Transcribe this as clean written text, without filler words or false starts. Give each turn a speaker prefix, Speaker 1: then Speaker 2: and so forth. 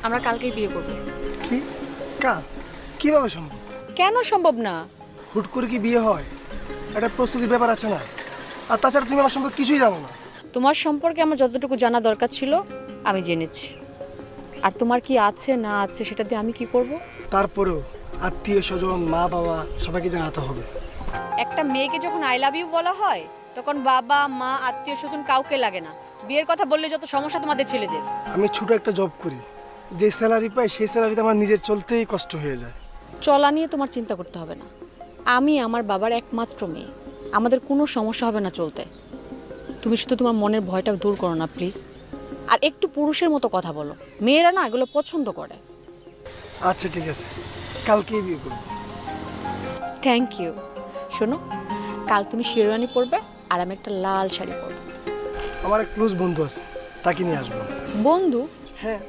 Speaker 1: আমরা কালকেই বিয়ে করব।
Speaker 2: কি কাল কিভাবে সম্ভব?
Speaker 1: কেন সম্ভব না?
Speaker 2: হুট করে কি বিয়ে হয়? একটা প্রস্তুতির ব্যাপার আছে না? আর তাছাড়া তুমি আমার সম্পর্কে কিছুই জানো না।
Speaker 1: তোমার সম্পর্কে আমার যতটুকু জানা দরকার ছিল আমি জেনেছি। আর তোমার কি আছে না আছে সেটা দিয়ে আমি কি করব?
Speaker 2: তারপরেও আত্মীয় স্বজন মা বাবা সবাইকে জানাতে হবে।
Speaker 1: একটা মেয়েকে যখন আই লাভ ইউ বলা হয় তখন বাবা মা আত্মীয় স্বজন কাউকে লাগে না। বিয়ের কথা বললে যত সমস্যা তোমাদের ছেলেদের।
Speaker 2: আমি ছোট একটা জব করি, যে স্যালারি পাই সেই স্যালারিতে আমার নিজের চলতেই কষ্ট হয়ে যায়।
Speaker 1: চলা নিয়ে তোমার চিন্তা করতে হবে না। আমি আমার বাবার একমাত্র মেয়ে, আমাদের কোনো সমস্যা হবে না চলতে। তুমি শুধু তোমার মনের ভয়টা দূর করো না প্লিজ। আর একটু পুরুষের মতো কথা বলো, মেয়েরা না এগুলো পছন্দ করে।
Speaker 2: আচ্ছা ঠিক আছে, কালকেই বিয়ে করবো।
Speaker 1: Thank you. শোনো, কাল তুমি শেরওয়ানি পরবে আর আমি একটা লাল শাড়ি পরবো।
Speaker 2: আমার এক ক্লোজ বন্ধু আছে, তাকে নিয়ে আসবো।
Speaker 1: বন্ধু?
Speaker 2: হ্যাঁ।